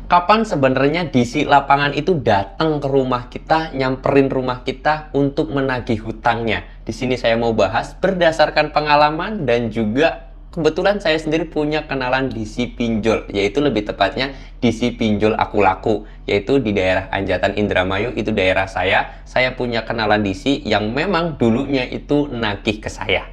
Kapan sebenarnya DC lapangan itu datang ke rumah kita, nyamperin rumah kita untuk menagih hutangnya? Di sini saya mau bahas berdasarkan pengalaman dan juga kebetulan saya sendiri punya kenalan DC pinjol, yaitu lebih tepatnya DC pinjol Aku Laku, yaitu di daerah Anjatan Indramayu, itu daerah saya. Saya punya kenalan DC yang memang dulunya itu nagih ke saya.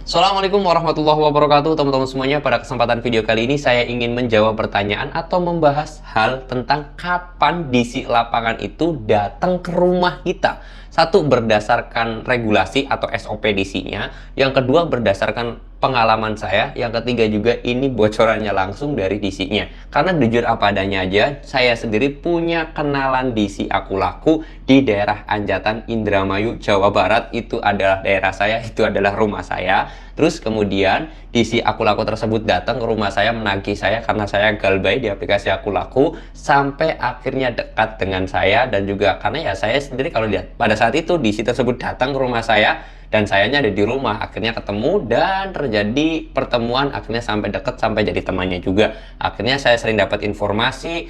Assalamualaikum warahmatullahi wabarakatuh teman-teman semuanya. Pada kesempatan video kali ini saya ingin menjawab pertanyaan atau membahas hal tentang kapan DC lapangan itu datang ke rumah kita. Satu, berdasarkan regulasi atau SOP DC-nya. Yang kedua, berdasarkan pengalaman saya. Yang ketiga juga ini bocorannya langsung dari DC-nya. Karena jujur apa adanya aja, saya sendiri punya kenalan DC Aku Laku di daerah Anjatan Indramayu, Jawa Barat. Itu adalah daerah saya, itu adalah rumah saya. Terus kemudian DC Aku Laku tersebut datang ke rumah saya menagih saya karena saya galbay di aplikasi Aku Laku, sampai akhirnya dekat dengan saya. Dan juga karena ya saya sendiri kalau lihat pada saat itu DC tersebut datang ke rumah saya dan sayanya ada di rumah, akhirnya ketemu dan terjadi pertemuan, akhirnya sampai deket, sampai jadi temannya juga. Akhirnya saya sering dapat informasi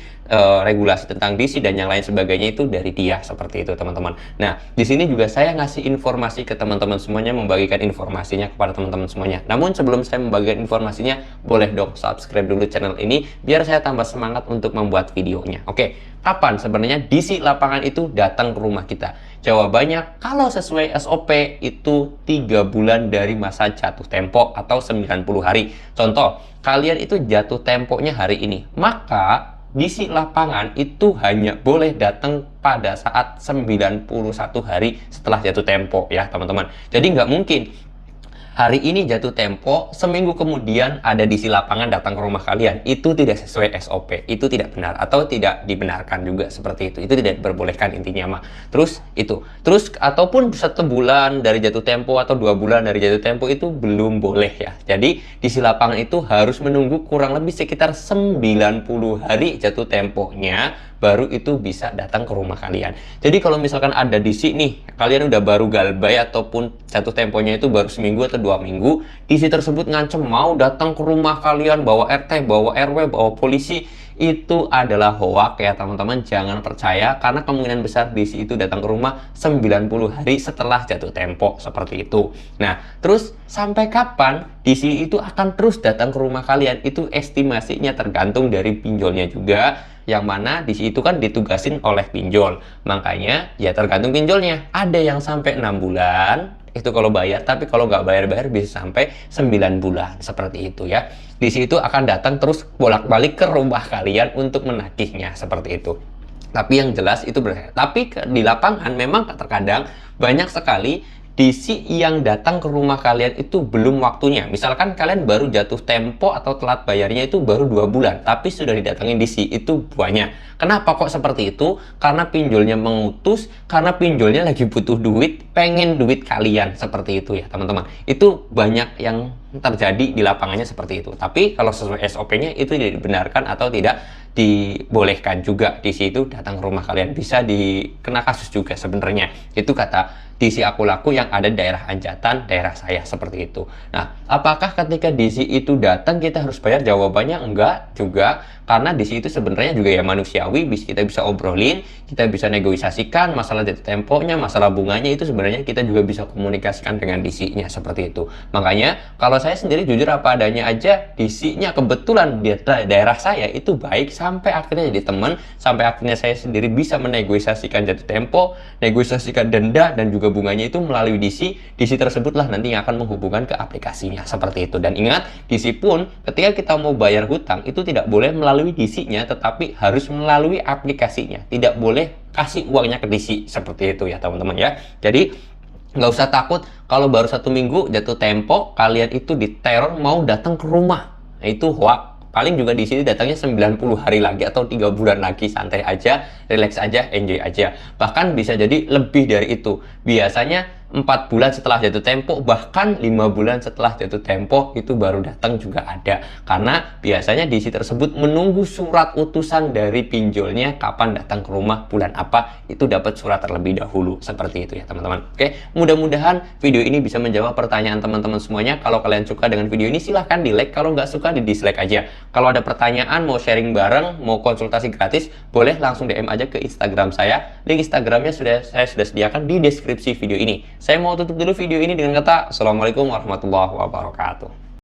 regulasi tentang DC dan yang lain sebagainya itu dari dia, seperti itu teman-teman. Nah, di sini juga saya ngasih informasi ke teman-teman semuanya, membagikan informasinya kepada teman-teman semuanya. Namun sebelum saya membagikan informasinya, boleh dong subscribe dulu channel ini biar saya tambah semangat untuk membuat videonya. Oke, kapan sebenarnya DC lapangan itu datang ke rumah kita? Jawabannya, kalau sesuai SOP itu 3 bulan dari masa jatuh tempo atau 90 hari. Contoh, kalian itu jatuh temponya hari ini, maka DC lapangan itu hanya boleh datang pada saat 91 hari setelah jatuh tempo ya teman-teman. Jadi nggak mungkin hari ini jatuh tempo, seminggu kemudian ada DC lapangan datang ke rumah kalian. Itu tidak sesuai SOP, itu tidak benar atau tidak dibenarkan juga seperti itu. Itu tidak diperbolehkan intinya mah. Terus ataupun 1 bulan dari jatuh tempo atau 2 bulan dari jatuh tempo itu belum boleh ya. Jadi DC lapangan itu harus menunggu kurang lebih sekitar 90 hari jatuh temponya baru itu bisa datang ke rumah kalian. Jadi kalau misalkan ada DC nih, kalian udah baru galbay ataupun jatuh temponya itu baru seminggu atau 2 minggu, DC tersebut ngancem mau datang ke rumah kalian, bawa RT, bawa RW, bawa polisi, itu adalah hoak ya teman-teman. Jangan percaya, karena kemungkinan besar DC itu datang ke rumah 90 hari setelah jatuh tempo, seperti itu. Nah, terus sampai kapan DC itu akan terus datang ke rumah kalian? Itu estimasinya tergantung dari pinjolnya juga, yang mana DC itu kan ditugasin oleh pinjol. Makanya ya tergantung pinjolnya. Ada yang sampai 6 bulan itu kalau bayar, tapi kalau nggak bayar-bayar bisa sampai 9 bulan, seperti itu ya. DC itu akan datang terus bolak-balik ke rumah kalian untuk menagihnya, seperti itu. Tapi yang jelas itu tapi di lapangan memang terkadang banyak sekali DC yang datang ke rumah kalian itu belum waktunya. Misalkan kalian baru jatuh tempo atau telat bayarnya itu baru 2 bulan, tapi sudah didatangin DC, itu banyak. Kenapa kok seperti itu? Karena pinjolnya mengutus, karena pinjolnya lagi butuh duit, pengen duit kalian, seperti itu ya teman-teman. Itu banyak yang terjadi di lapangannya seperti itu. Tapi kalau sesuai SOP-nya itu tidak dibenarkan atau tidak dibolehkan juga DC itu datang ke rumah kalian. Bisa dikena kasus juga sebenarnya. Itu kata DC Aku Laku yang ada di daerah Anjatan, daerah saya, seperti itu. Nah, apakah ketika DC itu datang kita harus bayar? Jawabannya enggak juga, karena DC itu sebenarnya juga ya manusiawi, kita bisa obrolin, kita bisa negosiasikan masalah jatuh temponya, masalah bunganya, itu sebenarnya kita juga bisa komunikasikan dengan DC-nya, seperti itu. Makanya kalau saya sendiri jujur apa adanya aja, DC-nya kebetulan di daerah saya itu baik, sampai akhirnya jadi teman, sampai akhirnya saya sendiri bisa menegosiasikan jatuh tempo, negosiasikan denda dan juga bunganya itu melalui DC. DC tersebutlah nanti yang akan menghubungkan ke aplikasinya, seperti itu. Dan ingat, DC pun ketika kita mau bayar hutang itu tidak boleh melalui DC-nya, tetapi harus melalui aplikasinya. Tidak boleh kasih uangnya ke DC, seperti itu ya teman-teman ya. Jadi nggak usah takut kalau baru 1 minggu jatuh tempo kalian itu diteror mau datang ke rumah. Nah, itu hoax. Paling juga di sini datangnya 90 hari lagi atau 3 bulan lagi, santai aja, relax aja, enjoy aja. Bahkan bisa jadi lebih dari itu. Biasanya 4 bulan setelah jatuh tempo, bahkan 5 bulan setelah jatuh tempo itu baru datang juga ada. Karena biasanya DC tersebut menunggu surat utusan dari pinjolnya kapan datang ke rumah, bulan apa, itu dapat surat terlebih dahulu. Seperti itu ya teman-teman. Oke, mudah-mudahan video ini bisa menjawab pertanyaan teman-teman semuanya. Kalau kalian suka dengan video ini silahkan di like, kalau nggak suka di dislike aja. Kalau ada pertanyaan, mau sharing bareng, mau konsultasi gratis, boleh langsung DM aja ke Instagram saya. Link Instagramnya saya sudah sediakan di deskripsi video ini. Saya mau tutup dulu video ini dengan kata Assalamualaikum warahmatullahi wabarakatuh.